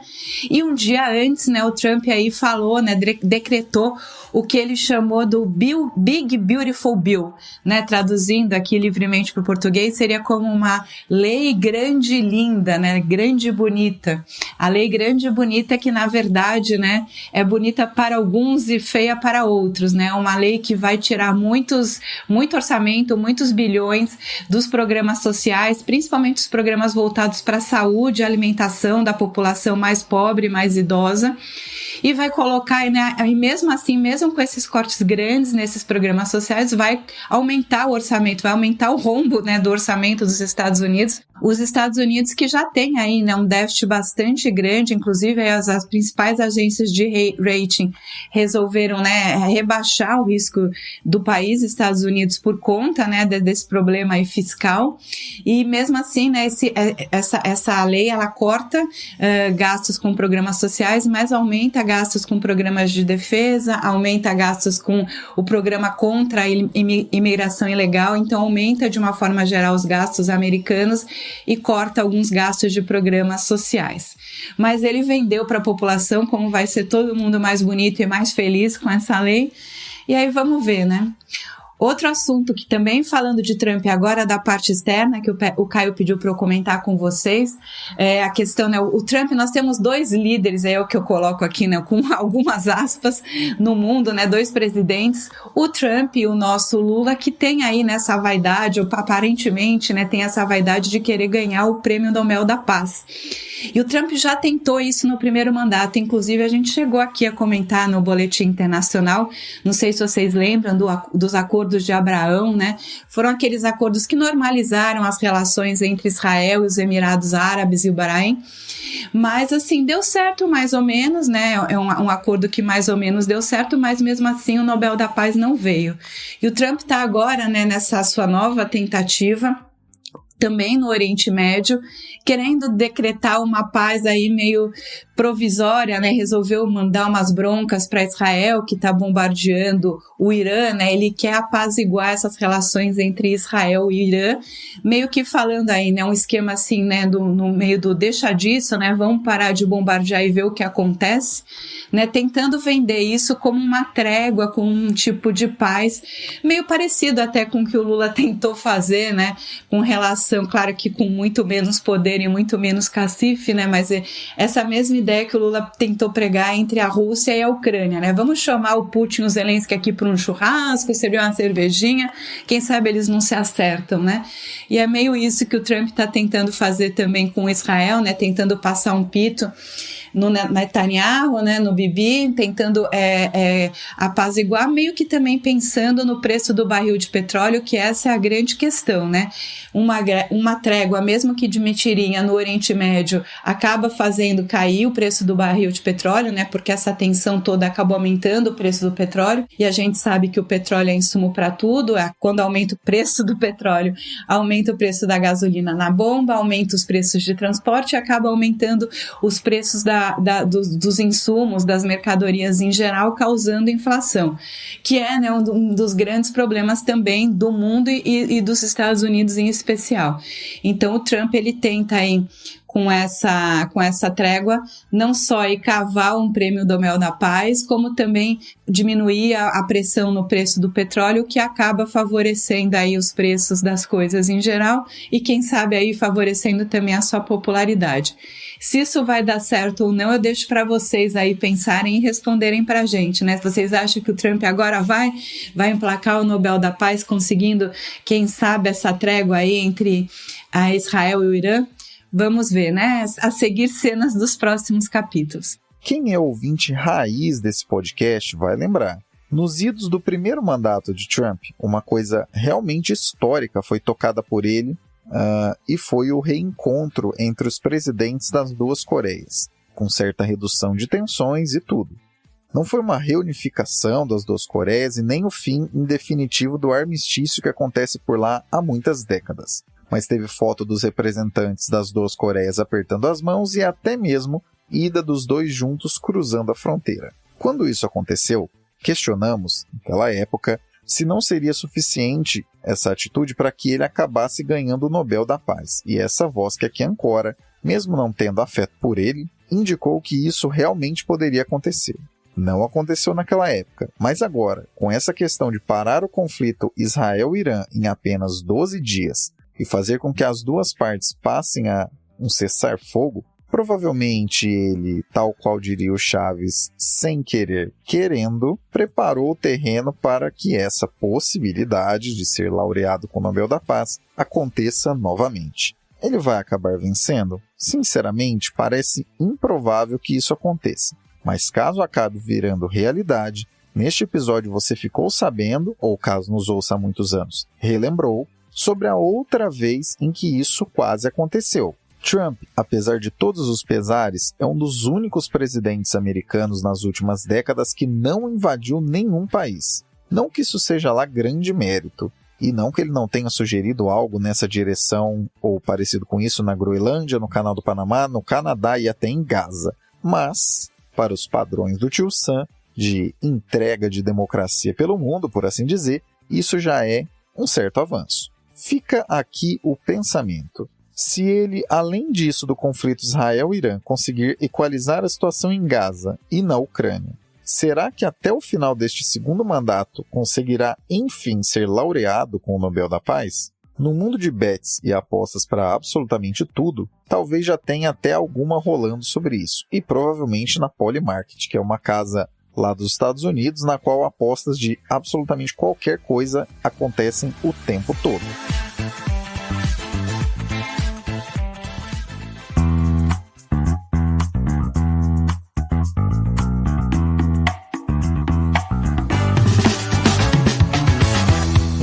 E um dia antes, né, o Trump aí falou, né, decretou o que ele chamou do Big Beautiful Bill, né, traduzindo aqui livremente para o português, seria como uma lei grande e linda, né, grande e bonita. A lei grande e bonita que, na verdade, né, é bonita para alguns e feia para outros, né, uma lei que vai tirar muito orçamento, muitos bilhões dos programas sociais, principalmente os programas voltados para a saúde e alimentação da população mais pobre, mais idosa, e vai colocar, né, e mesmo assim, mesmo com esses cortes grandes nesses programas sociais, vai aumentar o orçamento, vai aumentar o rombo, né, do orçamento dos Estados Unidos. Os Estados Unidos que já tem aí, né, um déficit bastante grande, inclusive as principais agências de rating resolveram, né, rebaixar o risco do país, Estados Unidos, por conta, né, desse problema aí fiscal. E mesmo assim, né, essa lei, ela corta gastos com programas sociais, mas aumenta gastos com programas de defesa, aumenta gastos com o programa contra a imigração ilegal, então aumenta de uma forma geral os gastos americanos e corta alguns gastos de programas sociais. Mas ele vendeu para a população como vai ser todo mundo mais bonito e mais feliz com essa lei, e aí vamos ver, né? Outro assunto que também, falando de Trump agora da parte externa, que o Caio pediu para eu comentar com vocês, é a questão, né, o Trump, nós temos 2 líderes, é o que eu coloco aqui, né, com algumas aspas, no mundo, né, 2 presidentes, o Trump e o nosso Lula, que tem aí nessa vaidade, ou aparentemente, né, tem essa vaidade de querer ganhar o Prêmio Nobel da Paz. E o Trump já tentou isso no primeiro mandato, inclusive a gente chegou aqui a comentar no Boletim Internacional, não sei se vocês lembram dos acordos de Abraão, né? Foram aqueles acordos que normalizaram as relações entre Israel e os Emirados Árabes e o Bahrein, mas assim, deu certo mais ou menos, né? É um acordo que mais ou menos deu certo, mas mesmo assim o Nobel da Paz não veio. E o Trump está agora, né, nessa sua nova tentativa, também no Oriente Médio, querendo decretar uma paz aí meio provisória, né, resolveu mandar umas broncas para Israel, que está bombardeando o Irã, né, ele quer apaziguar essas relações entre Israel e Irã, meio que falando aí, né, um esquema assim, né, no meio do deixa disso, né, vamos parar de bombardear e ver o que acontece, né, tentando vender isso como uma trégua, como um tipo de paz, meio parecido até com o que o Lula tentou fazer, né, com relação, claro que com muito menos poder e muito menos cacife, né, mas essa mesma ideia que o Lula tentou pregar entre a Rússia e a Ucrânia, né? Vamos chamar o Putin e o Zelensky aqui para um churrasco, servir uma cervejinha, quem sabe eles não se acertam, né? E é meio isso que o Trump está tentando fazer também com Israel, né? Tentando passar um pito no Netanyahu, né, no Bibi, tentando apaziguar, meio que também pensando no preço do barril de petróleo, que essa é a grande questão, né? Uma trégua, mesmo que de mentirinha no Oriente Médio, acaba fazendo cair o preço do barril de petróleo, né? Porque essa tensão toda acabou aumentando o preço do petróleo, e a gente sabe que o petróleo é insumo para tudo, quando aumenta o preço do petróleo, aumenta o preço da gasolina na bomba, aumenta os preços de transporte e acaba aumentando os preços dos insumos, das mercadorias em geral, causando inflação, que é, né, um dos grandes problemas também do mundo e dos Estados Unidos em especial. Então o Trump, ele tenta aí, com essa trégua, não só cavar um prêmio Nobel da Paz, como também diminuir a pressão no preço do petróleo, que acaba favorecendo aí os preços das coisas em geral e, quem sabe, aí favorecendo também a sua popularidade. Se isso vai dar certo ou não, eu deixo para vocês aí pensarem e responderem para a gente, né? Se vocês acham que o Trump agora vai emplacar o Nobel da Paz, conseguindo, quem sabe, essa trégua aí entre a Israel e o Irã, vamos ver, né? A seguir cenas dos próximos capítulos. Quem é ouvinte raiz desse podcast vai lembrar. Nos idos do primeiro mandato de Trump, uma coisa realmente histórica foi tocada por ele, e foi o reencontro entre os presidentes das duas Coreias, com certa redução de tensões e tudo. Não foi uma reunificação das duas Coreias e nem o fim em definitivo do armistício que acontece por lá há muitas décadas, mas teve foto dos representantes das duas Coreias apertando as mãos e até mesmo ida dos dois juntos cruzando a fronteira. Quando isso aconteceu, questionamos, naquela época, se não seria suficiente essa atitude para que ele acabasse ganhando o Nobel da Paz. E essa voz que aqui ancora, mesmo não tendo afeto por ele, indicou que isso realmente poderia acontecer. Não aconteceu naquela época, mas agora, com essa questão de parar o conflito Israel-Irã em apenas 12 dias e fazer com que as duas partes passem a um cessar-fogo, provavelmente ele, tal qual diria o Chaves, sem querer, querendo, preparou o terreno para que essa possibilidade de ser laureado com o Nobel da Paz aconteça novamente. Ele vai acabar vencendo? Sinceramente, parece improvável que isso aconteça. Mas caso acabe virando realidade, neste episódio você ficou sabendo, ou caso nos ouça há muitos anos, relembrou, sobre a outra vez em que isso quase aconteceu. Trump, apesar de todos os pesares, é um dos únicos presidentes americanos nas últimas décadas que não invadiu nenhum país. Não que isso seja lá grande mérito, e não que ele não tenha sugerido algo nessa direção ou parecido com isso na Groenlândia, no Canal do Panamá, no Canadá e até em Gaza. Mas, para os padrões do tio Sam, de entrega de democracia pelo mundo, por assim dizer, isso já é um certo avanço. Fica aqui o pensamento. Se ele, além disso do conflito Israel-Irã, conseguir equalizar a situação em Gaza e na Ucrânia, será que até o final deste segundo mandato conseguirá, enfim, ser laureado com o Nobel da Paz? No mundo de bets e apostas para absolutamente tudo, talvez já tenha até alguma rolando sobre isso. E provavelmente na Polymarket, que é uma casa lá dos Estados Unidos, na qual apostas de absolutamente qualquer coisa acontecem o tempo todo.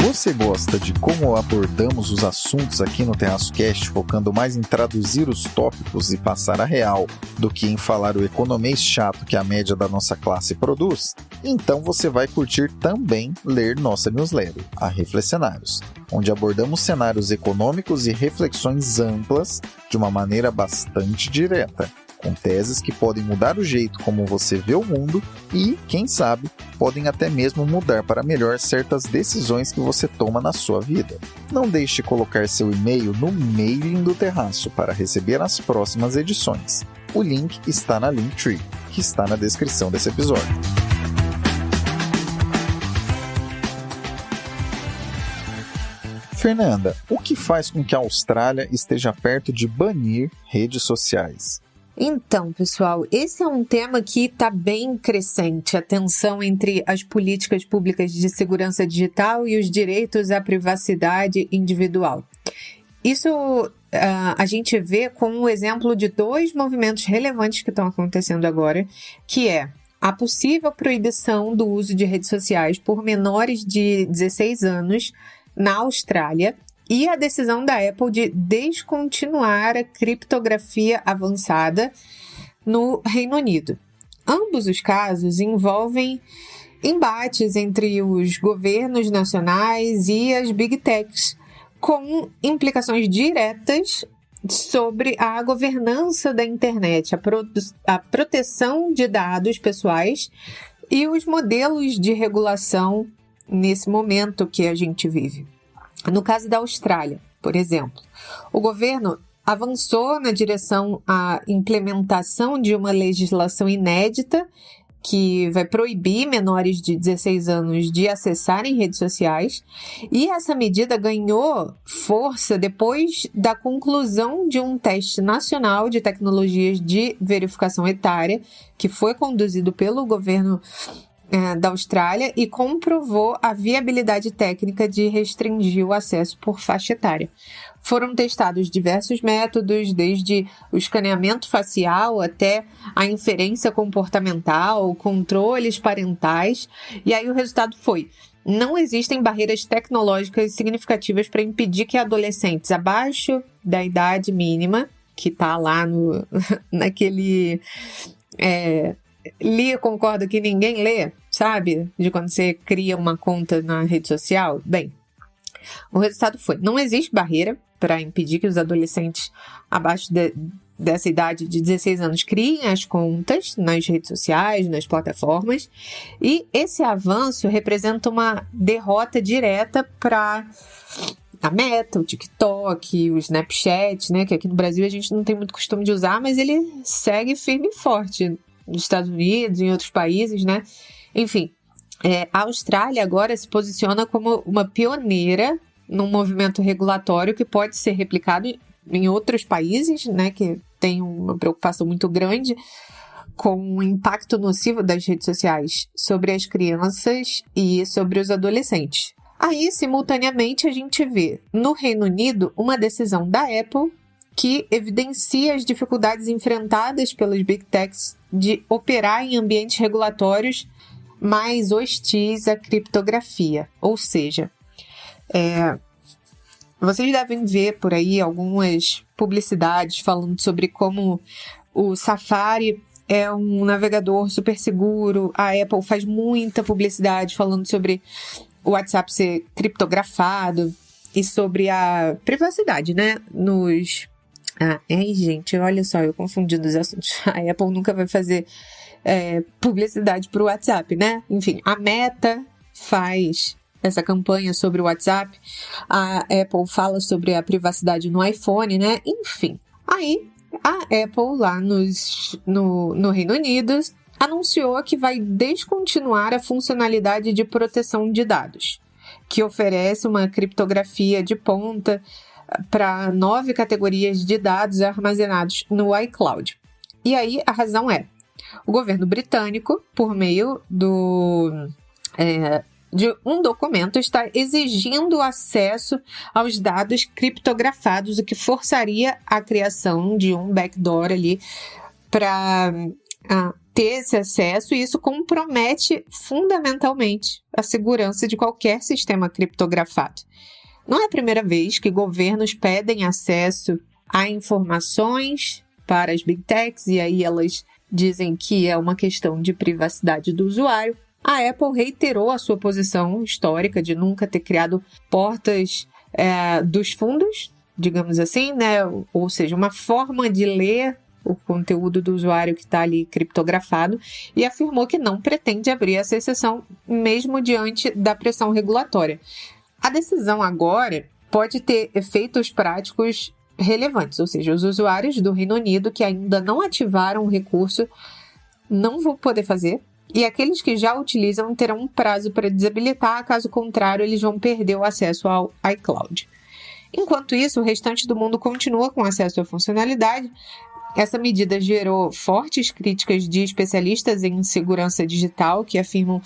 Você gosta de como abordamos os assuntos aqui no TerraçoCast, focando mais em traduzir os tópicos e passar a real do que em falar o economês chato que a média da nossa classe produz? Então você vai curtir também ler nossa newsletter, a Reflexionários, onde abordamos cenários econômicos e reflexões amplas de uma maneira bastante direta, com teses que podem mudar o jeito como você vê o mundo e, quem sabe, podem até mesmo mudar para melhor certas decisões que você toma na sua vida. Não deixe de colocar seu e-mail no mailing do Terraço para receber as próximas edições. O link está na Linktree, que está na descrição desse episódio. Fernanda, o que faz com que a Austrália esteja perto de banir redes sociais? Então, pessoal, esse é um tema que está bem crescente, a tensão entre as políticas públicas de segurança digital e os direitos à privacidade individual. Isso a gente vê como um exemplo de dois movimentos relevantes que estão acontecendo agora, que é a possível proibição do uso de redes sociais por menores de 16 anos na Austrália, e a decisão da Apple de descontinuar a criptografia avançada no Reino Unido. Ambos os casos envolvem embates entre os governos nacionais e as Big Techs, com implicações diretas sobre a governança da internet, a proteção de dados pessoais e os modelos de regulação nesse momento que a gente vive. No caso da Austrália, por exemplo, o governo avançou na direção à implementação de uma legislação inédita que vai proibir menores de 16 anos de acessarem redes sociais, e essa medida ganhou força depois da conclusão de um teste nacional de tecnologias de verificação etária que foi conduzido pelo governo da Austrália e comprovou a viabilidade técnica de restringir o acesso por faixa etária. Foram testados diversos métodos, desde o escaneamento facial até a inferência comportamental, controles parentais, e aí o resultado foi: não existem barreiras tecnológicas significativas para impedir que adolescentes abaixo da idade mínima, que está lá naquele... concorda que ninguém lê, sabe? De quando você cria uma conta na rede social. Bem, o resultado foi: não existe barreira para impedir que os adolescentes abaixo dessa idade de 16 anos criem as contas nas redes sociais, nas plataformas, e esse avanço representa uma derrota direta para a Meta, o TikTok, o Snapchat, né, que aqui no Brasil a gente não tem muito costume de usar, mas ele segue firme e forte nos Estados Unidos, em outros países, né? Enfim, a Austrália agora se posiciona como uma pioneira num movimento regulatório que pode ser replicado em outros países, né, que tem uma preocupação muito grande com o impacto nocivo das redes sociais sobre as crianças e sobre os adolescentes. Aí, simultaneamente, a gente vê no Reino Unido uma decisão da Apple que evidencia as dificuldades enfrentadas pelos Big Techs de operar em ambientes regulatórios mais hostis à criptografia. Ou seja, vocês devem ver por aí algumas publicidades falando sobre como o Safari é um navegador super seguro. A Apple faz muita publicidade falando sobre o WhatsApp ser criptografado e sobre a privacidade, né? Gente, olha só, eu confundi os assuntos. A Apple nunca vai fazer publicidade para o WhatsApp, né? Enfim, a Meta faz essa campanha sobre o WhatsApp, a Apple fala sobre a privacidade no iPhone, né? Enfim, aí a Apple lá no Reino Unido anunciou que vai descontinuar a funcionalidade de proteção de dados, que oferece uma criptografia de ponta para 9 categorias de dados armazenados no iCloud. E aí a razão é: o governo britânico, por meio de um documento, está exigindo acesso aos dados criptografados, o que forçaria a criação de um backdoor ali para ter esse acesso, e isso compromete fundamentalmente a segurança de qualquer sistema criptografado. Não é a primeira vez que governos pedem acesso a informações para as Big Techs, e aí elas dizem que é uma questão de privacidade do usuário. A Apple reiterou a sua posição histórica de nunca ter criado portas dos fundos, digamos assim, né? Ou seja, uma forma de ler o conteúdo do usuário que está ali criptografado, e afirmou que não pretende abrir essa exceção mesmo diante da pressão regulatória. A decisão agora pode ter efeitos práticos relevantes, ou seja, os usuários do Reino Unido que ainda não ativaram o recurso não vão poder fazer, e aqueles que já utilizam terão um prazo para desabilitar, caso contrário, eles vão perder o acesso ao iCloud. Enquanto isso, o restante do mundo continua com acesso à funcionalidade. Essa medida gerou fortes críticas de especialistas em segurança digital, que afirmam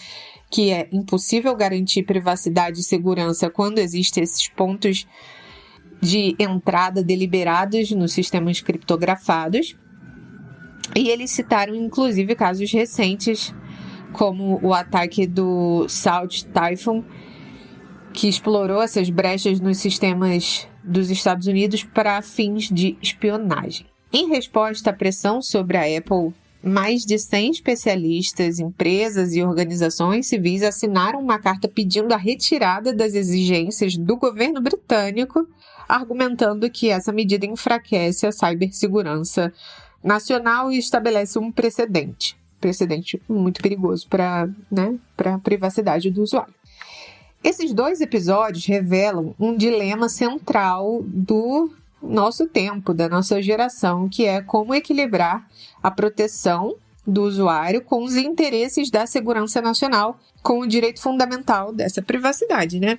que é impossível garantir privacidade e segurança quando existem esses pontos de entrada deliberados nos sistemas criptografados. E eles citaram, inclusive, casos recentes, como o ataque do South Typhoon, que explorou essas brechas nos sistemas dos Estados Unidos para fins de espionagem. Em resposta à pressão sobre a Apple, mais de 100 especialistas, empresas e organizações civis assinaram uma carta pedindo a retirada das exigências do governo britânico, argumentando que essa medida enfraquece a cibersegurança nacional e estabelece um precedente muito perigoso para a privacidade do usuário. Esses 2 episódios revelam um dilema central do nosso tempo, da nossa geração, que é como equilibrar a proteção do usuário com os interesses da segurança nacional, com o direito fundamental dessa privacidade, né?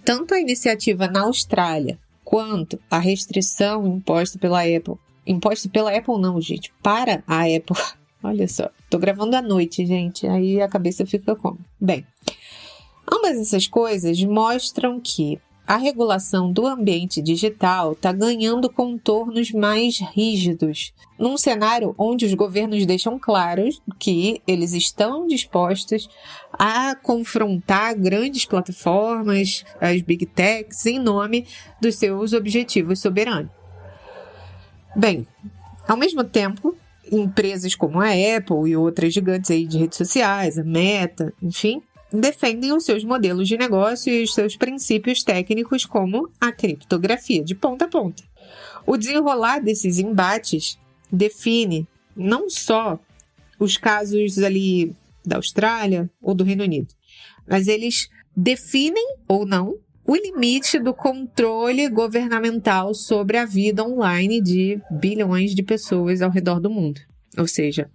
Tanto a iniciativa na Austrália quanto a restrição imposta pela Apple não, gente, para a Apple. Olha só, tô gravando à noite, gente, aí a cabeça fica como? Bem, ambas essas coisas mostram que a regulação do ambiente digital está ganhando contornos mais rígidos, num cenário onde os governos deixam claros que eles estão dispostos a confrontar grandes plataformas, as Big Techs, em nome dos seus objetivos soberanos. Bem, ao mesmo tempo, empresas como a Apple e outras gigantes aí de redes sociais, a Meta, enfim, defendem os seus modelos de negócio e os seus princípios técnicos, como a criptografia de ponta a ponta. O desenrolar desses embates define não só os casos ali da Austrália ou do Reino Unido, mas eles definem ou não o limite do controle governamental sobre a vida online de bilhões de pessoas ao redor do mundo. Ou seja,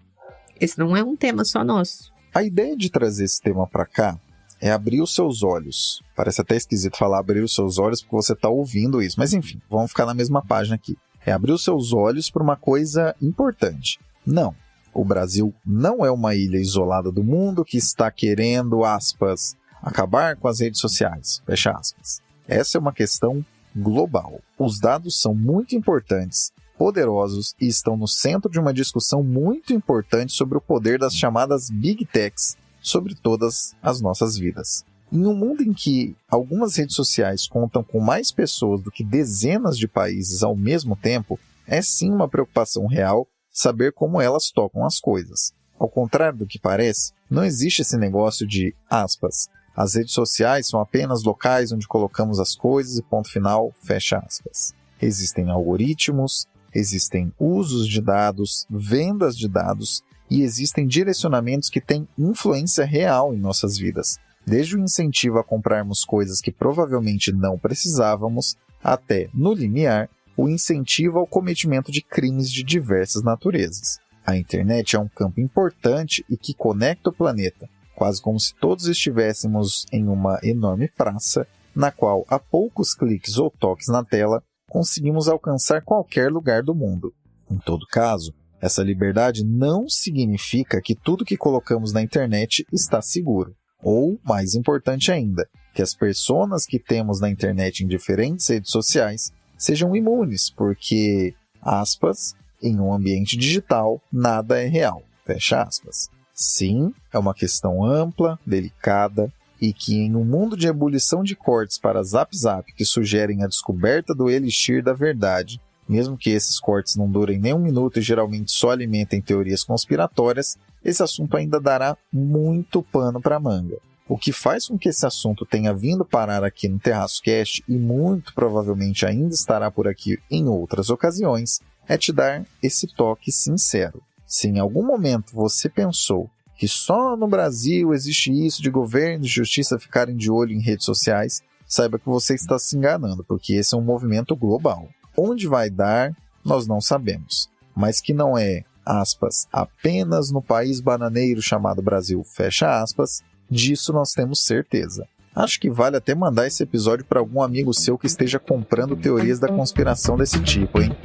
esse não é um tema só nosso. A ideia de trazer esse tema para cá é abrir os seus olhos. Parece até esquisito falar abrir os seus olhos porque você está ouvindo isso, mas enfim, vamos ficar na mesma página aqui. É abrir os seus olhos para uma coisa importante. Não, o Brasil não é uma ilha isolada do mundo que está querendo, aspas, acabar com as redes sociais, fecha aspas. Essa é uma questão global. Os dados são muito importantes, poderosos e estão no centro de uma discussão muito importante sobre o poder das chamadas Big Techs sobre todas as nossas vidas. Em um mundo em que algumas redes sociais contam com mais pessoas do que dezenas de países ao mesmo tempo, é sim uma preocupação real saber como elas tocam as coisas. Ao contrário do que parece, não existe esse negócio de, aspas, as redes sociais são apenas locais onde colocamos as coisas e ponto final, fecha aspas. Existem algoritmos, existem usos de dados, vendas de dados e existem direcionamentos que têm influência real em nossas vidas. Desde o incentivo a comprarmos coisas que provavelmente não precisávamos, até, no limiar, o incentivo ao cometimento de crimes de diversas naturezas. A internet é um campo importante e que conecta o planeta, quase como se todos estivéssemos em uma enorme praça, na qual, a poucos cliques ou toques na tela, conseguimos alcançar qualquer lugar do mundo. Em todo caso, essa liberdade não significa que tudo que colocamos na internet está seguro. Ou, mais importante ainda, que as pessoas que temos na internet em diferentes redes sociais sejam imunes, porque, aspas, em um ambiente digital, nada é real, fecha aspas. Sim, é uma questão ampla, delicada, e que em um mundo de ebulição de cortes para Zap Zap que sugerem a descoberta do elixir da verdade, mesmo que esses cortes não durem nem 1 minuto e geralmente só alimentem teorias conspiratórias, esse assunto ainda dará muito pano para manga. O que faz com que esse assunto tenha vindo parar aqui no Terraço Cast e muito provavelmente ainda estará por aqui em outras ocasiões, é te dar esse toque sincero. Se em algum momento você pensou que só no Brasil existe isso de governo e justiça ficarem de olho em redes sociais, saiba que você está se enganando, porque esse é um movimento global. Onde vai dar, nós não sabemos, mas que não é, aspas, apenas no país bananeiro chamado Brasil, fecha aspas, disso nós temos certeza. Acho que vale até mandar esse episódio para algum amigo seu que esteja comprando teorias da conspiração desse tipo, hein?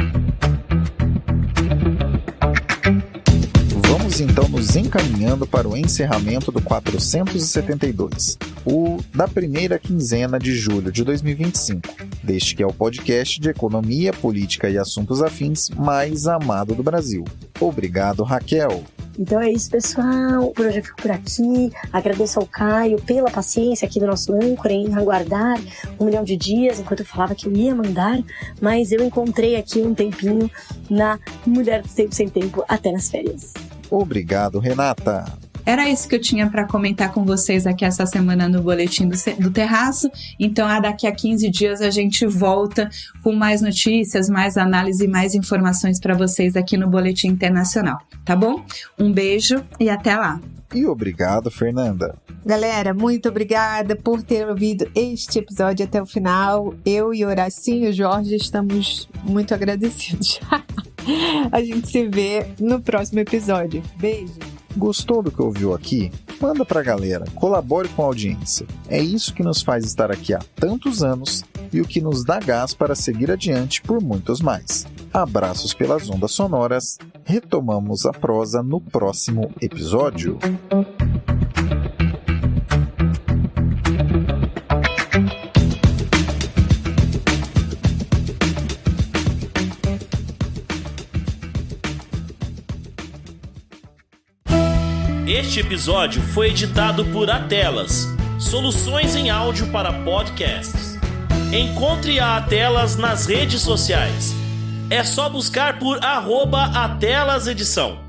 Vamos então nos encaminhando para o encerramento do 472, o da primeira quinzena de julho de 2025, deste que é o podcast de economia, política e assuntos afins mais amado do Brasil. Obrigado, Raquel! Então é isso, pessoal. Por hoje eu fico por aqui. Agradeço ao Caio pela paciência aqui do nosso âncora em aguardar 1 milhão de dias, enquanto eu falava que eu ia mandar, mas eu encontrei aqui um tempinho na Mulher do Tempo Sem Tempo até nas férias. Obrigado, Renata! Era isso que eu tinha para comentar com vocês aqui essa semana no Boletim do Terraço. Então, daqui a 15 dias a gente volta com mais notícias, mais análise e mais informações para vocês aqui no Boletim Internacional, tá bom? Um beijo e até lá! E obrigado, Fernanda! Galera, muito obrigada por ter ouvido este episódio até o final. Eu e Horacinho e o Jorge estamos muito agradecidos. A gente se vê no próximo episódio. Beijo! Gostou do que ouviu aqui? Manda pra galera, colabore com a audiência. É isso que nos faz estar aqui há tantos anos e o que nos dá gás para seguir adiante por muitos mais. Abraços pelas ondas sonoras. Retomamos a prosa no próximo episódio. Este episódio foi editado por Atelas, soluções em áudio para podcasts. Encontre a Atelas nas redes sociais. É só buscar por @AtelasEdição.